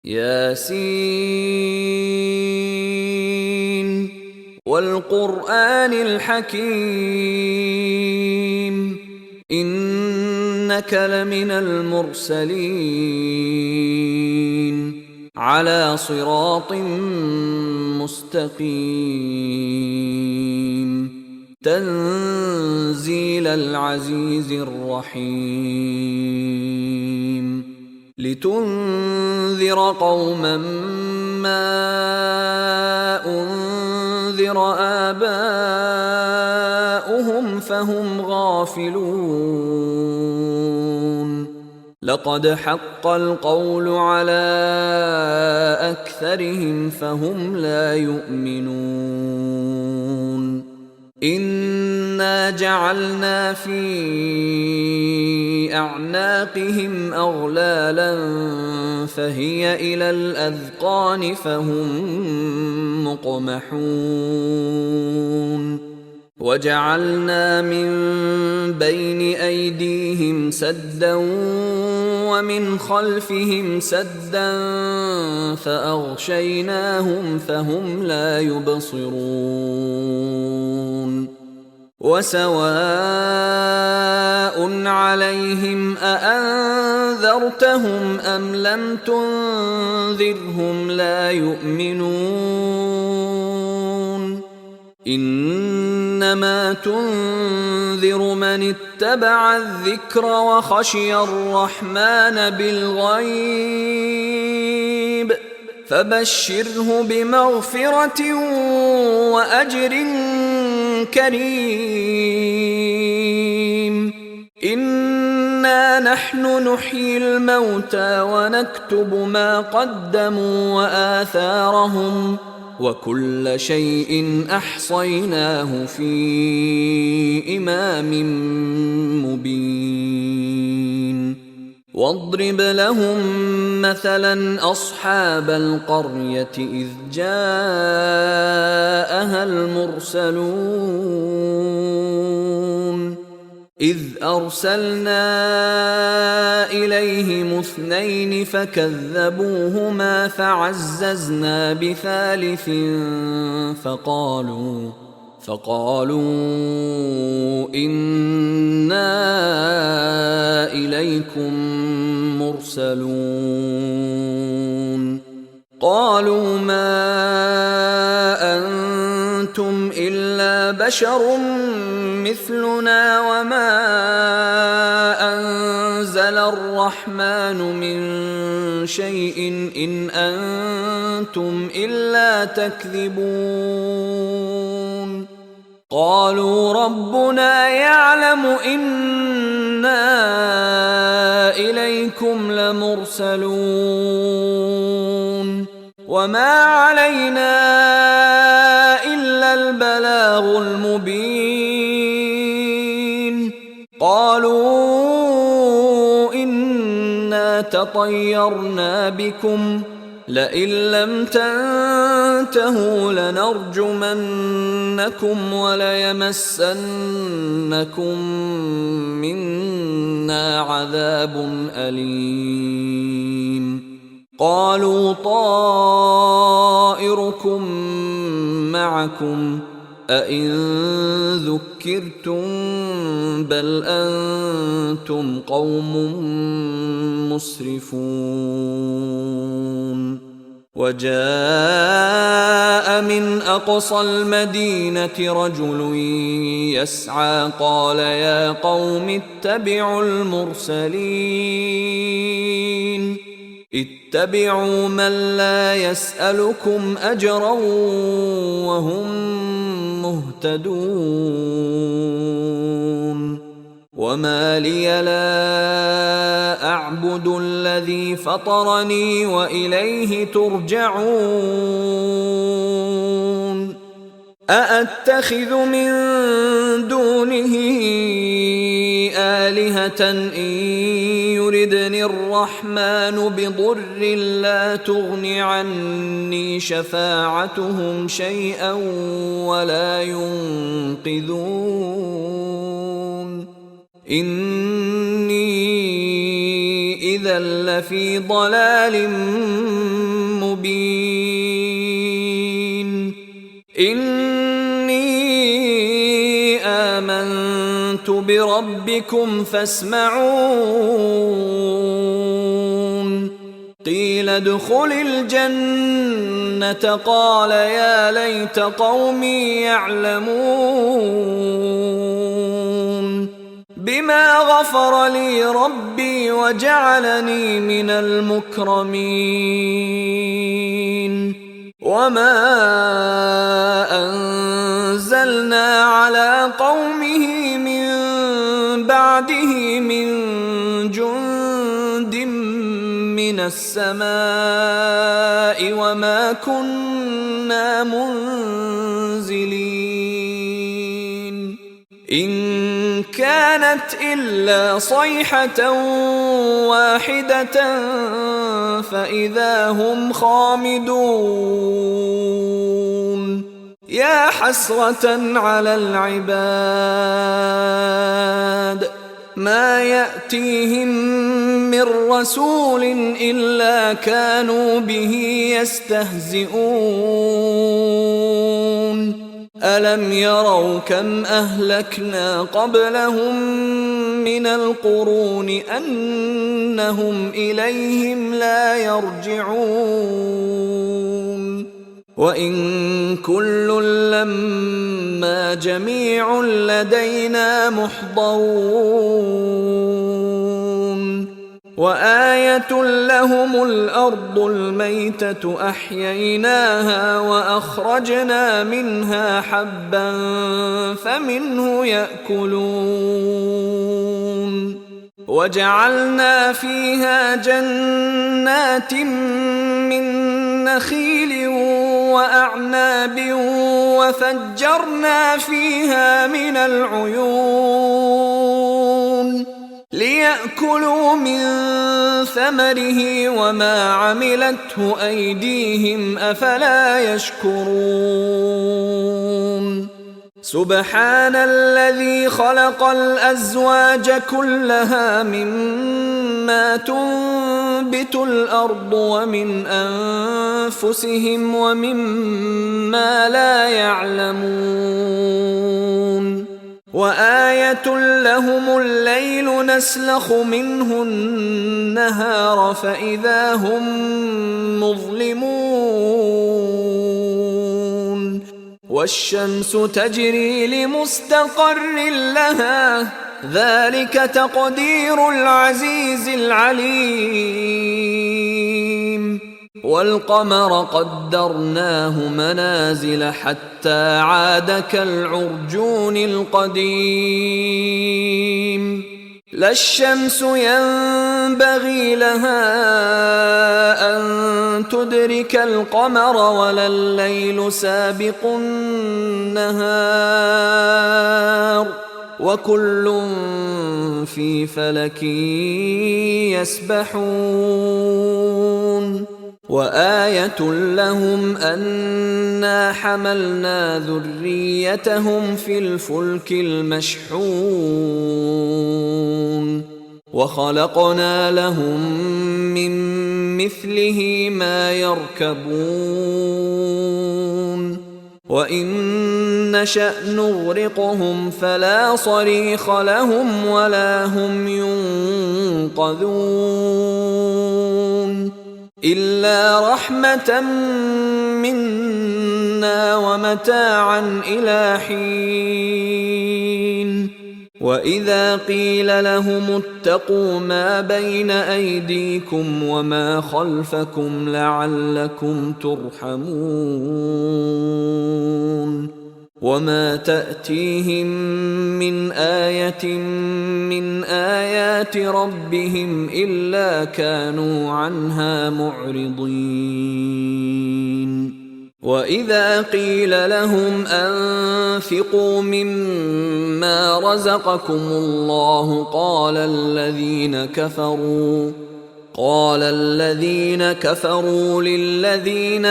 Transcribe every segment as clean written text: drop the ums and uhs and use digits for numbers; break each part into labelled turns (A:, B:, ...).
A: ياسين والقرآن الحكيم إنك لمن المرسلين على صراط مستقيم تنزيل العزيز الرحيم لتنذر قوما ما أنذر آباؤهم فهم غافلون لقد حق القول على أكثرهم فهم لا يؤمنون إنا جعلنا في أعناقهم أغلالا فهي إلى الأذقان فهم مقمحون وجعلنا من بين أيديهم سدا ومن خلفهم سدا فأغشيناهم فهم لا يبصرون وسواء عليهم أأنذرتهم أم لم تنذرهم لا يؤمنون إنما تنذر من اتبع الذكر وخشي الرحمن بالغيب فبشره بمغفرة وأجر كريم إنا نحن نحيي الموتى ونكتب ما قدموا وآثارهم وكل شيء أحصيناه في إمام مبين واضرب لهم مثلا أصحاب القرية إذ جاءها المرسلون إذ أرسلنا إليهم اثنين فكذبوهما فعززنا بثالث فقالوا إنا إليكم مرسلون قالوا ما أنتم إلا بشر مثلنا وما أنزل الرحمن من شيء إن أنتم إلا تكذبون قالوا ربنا يعلم إنا إليكم لمرسلون وما علينا إلا البلاغ المبين قالوا إنا تطيرنا بكم لئن لم تنتهوا لنرجمنكم وليمسنكم منا عذاب أليم قالوا طائركم معكم أئن ذكرتم بل أنتم قوم مسرفون وجاء من أقصى المدينة رجل يسعى قال يا قوم اتبعوا المرسلين اتبعوا من لا يسألكم أجرا وهم مهتدون وما لي لا أعبد الذي فطرني وإليه ترجعون أأتخذ من دونه آلهة إن يردني الرحمن بضر لا تغن عني شفاعتهم شيئا ولا ينقذون إني إذا لفي ضلال مبين إني آمنت بربكم فاسمعون قيل ادخل الجنة قال يا ليت قومي يعلمون بما غفر لي ربي وجعلني من المكرمين وما أنزلنا على قومه من بعده من جند من السماء وما كنا منزلين إن كانت إلا صيحة واحدة فإذا هم خامدون يا حسرة على العباد ما يأتيهم من رسول إلا كانوا به يستهزئون ألم يروا كم أهلكنا قبلهم من القرون أنهم إليهم لا يرجعون وإن كل لما جميع لدينا محضرون وآية لهم الأرض الميتة أحييناها وأخرجنا منها حبا فمنه يأكلون وجعلنا فيها جنات من نخيل وأعناب وفجرنا فيها من العيون ليأكلوا من ثمره وما عملته أيديهم أفلا يشكرون سبحان الذي خلق الأزواج كلها مما تنبت الأرض ومن أنفسهم ومما لا يعلمون وآية لهم الليل نسلخ منه النهار فإذا هم مظلمون والشمس تجري لمستقر لها ذلك تقدير العزيز العليم والقمر قدرناه منازل حتى عاد كالعرجون القديم لا الشمس ينبغي لها أن تدرك القمر ولا الليل سابق النهار وكل في فلك يسبحون وآية لهم أنا حملنا ذريتهم في الفلك المشحون وخلقنا لهم من مثله ما يركبون وإن نشأ نغرقهم فلا صريخ لهم ولا هم ينقذون إلا رحمة منا ومتاعا إلى حين وإذا قيل لهم اتقوا ما بين أيديكم وما خلفكم لعلكم ترحمون وما تأتيهم من آية من آيات ربهم إلا كانوا عنها معرضين وإذا قيل لهم أنفقوا مما رزقكم الله قال الذين كفروا للذين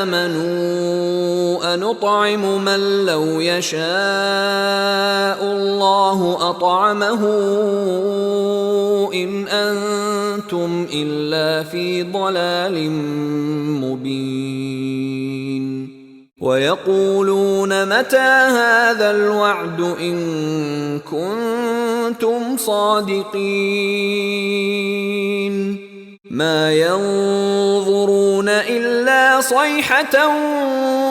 A: آمنوا أنطعم من لو يشاء الله أطعمه إن أنتم إلا في ضلال مبين ويقولون متى هذا الوعد إن كنتم صادقين ما ينظرون إلا صيحة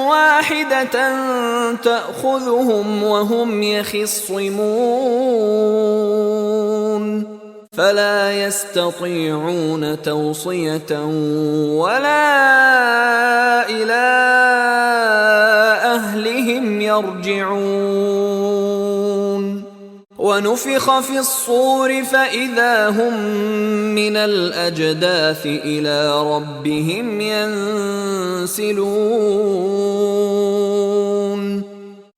A: واحدة تأخذهم وهم يخصمون فلا يستطيعون توصية ولا إلى أهلهم يرجعون ونفخ في الصور فإذا هم من الأجداث إلى ربهم ينسلون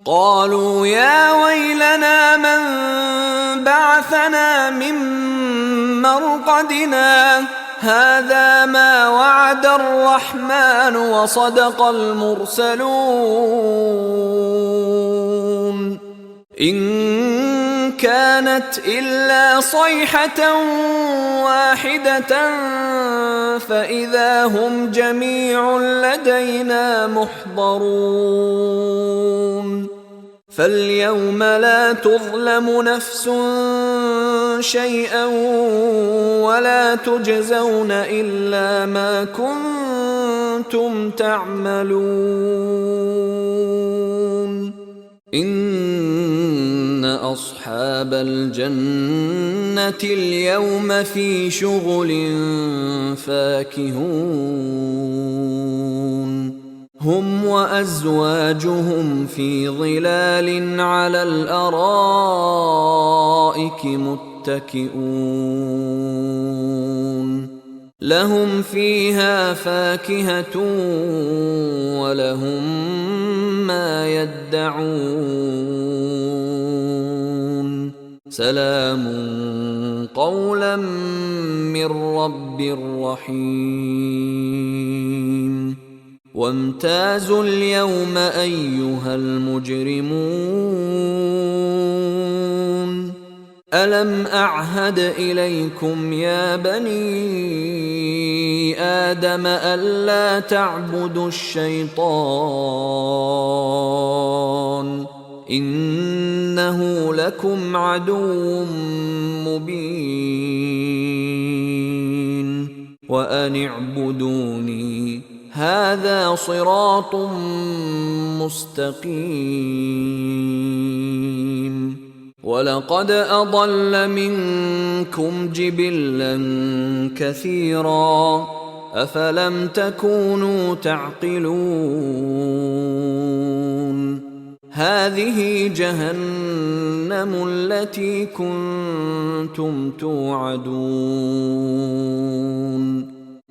A: قالوا يا ويلنا من بعثنا من مرقدنا هذا ما وعد الرحمن وصدق المرسلون إن كانت إلا صيحة واحدة فإذا هم جميع لدينا محضرون فاليوم لا تظلم نفس شيئا ولا تجزون إلا ما كنتم تعملون إن أصحاب الجنة اليوم في شغل فاكهون هم وأزواجهم في ظلال على الأرائك متكئون لهم فيها فاكهة ولهم ما يدعون سلام قولا من رب رحيم وامتازوا اليوم أيها المجرمون ألم أعهد إليكم يا بني آدم ألا تعبدوا الشيطان إنه لكم عدو مبين وأن اعبدوني هذا صراط مستقيم ولقد أضل منكم جبلا كثيرا أفلم تكونوا تعقلون هذه جهنم التي كنتم توعدون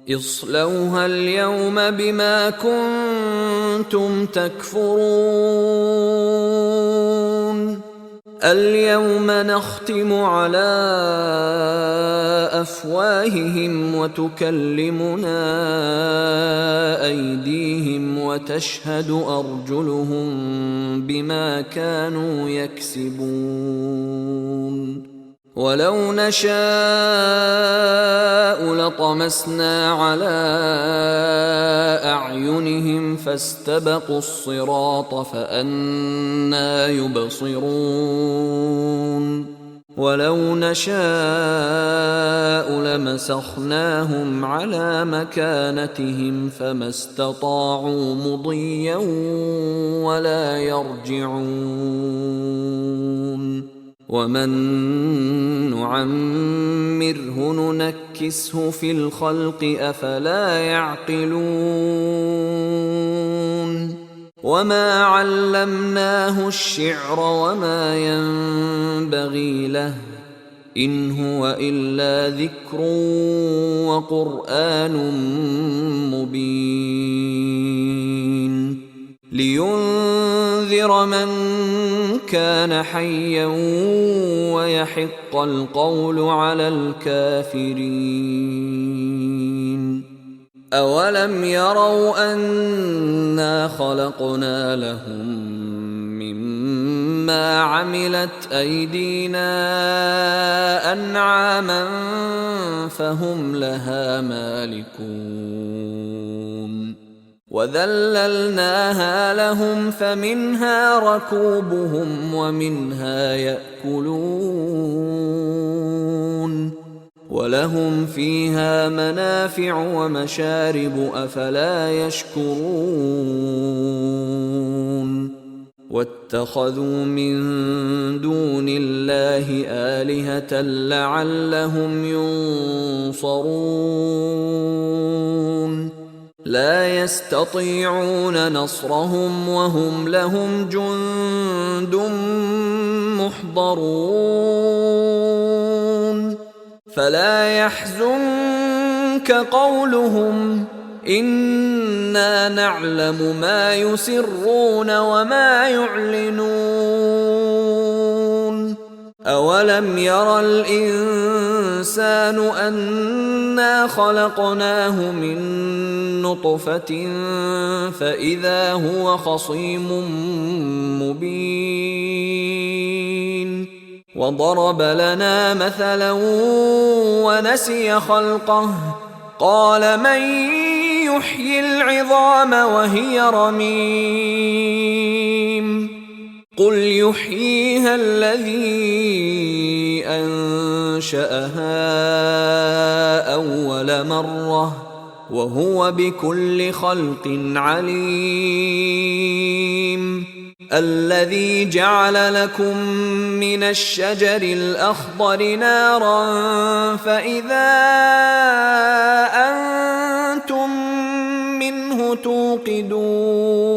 A: اصلوها اليوم بما كنتم تكفرون اليوم نختم على أفواههم وتكلمنا أيديهم وتشهد أرجلهم بما كانوا يكسبون ولو نشاء لطمسنا على أعينهم فاستبقوا الصراط فأنى يبصرون ولو نشاء لمسخناهم على مكانتهم فما استطاعوا مضيا ولا يرجعون ومن نعمره ننكسه في الخلق أفلا يعقلون وما علمناه الشعر وما ينبغي له إن هو إلا ذكر وقرآن مبين لينذر من كان حيا ويحق القول على الكافرين أولم يروا أنا خلقنا لهم مما عملت أيدينا أنعاما فهم لها مالكون وذللناها لهم فمنها ركوبهم ومنها يأكلون ولهم فيها منافع ومشارب أفلا يشكرون واتخذوا من دون الله آلهة لعلهم ينصرون لا يستطيعون نصرهم وهم لهم جند محضرون فلا يحزنك قولهم إنا نعلم ما يسرون وما يعلنون أولم ير الإنسان أنا خلقناه من نطفة فإذا هو خصيم مبين وضرب لنا مثلا ونسي خلقه قال من يحيي العظام وهي رميم قل يحييها الذي أنشأها أول مرة وهو بكل خلق عليم الذي جعل لكم من الشجر الأخضر نارا فإذا أنتم منه توقدون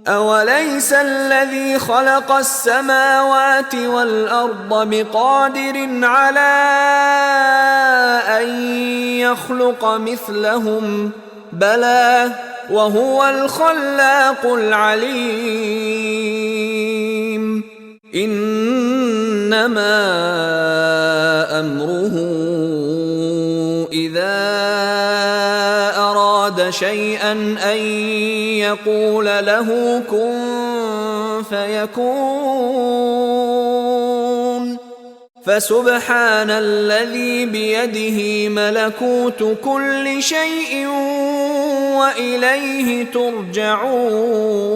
A: أوليس الذي خلق السماوات والأرض بقادر على أن يخلق مثلهم بلى وهو الخلاق العليم إنما أمره إذا أراد شيئا أن يقول له كن فيكون فسبحان الذي بيده ملكوت كل شيء وإليه ترجعون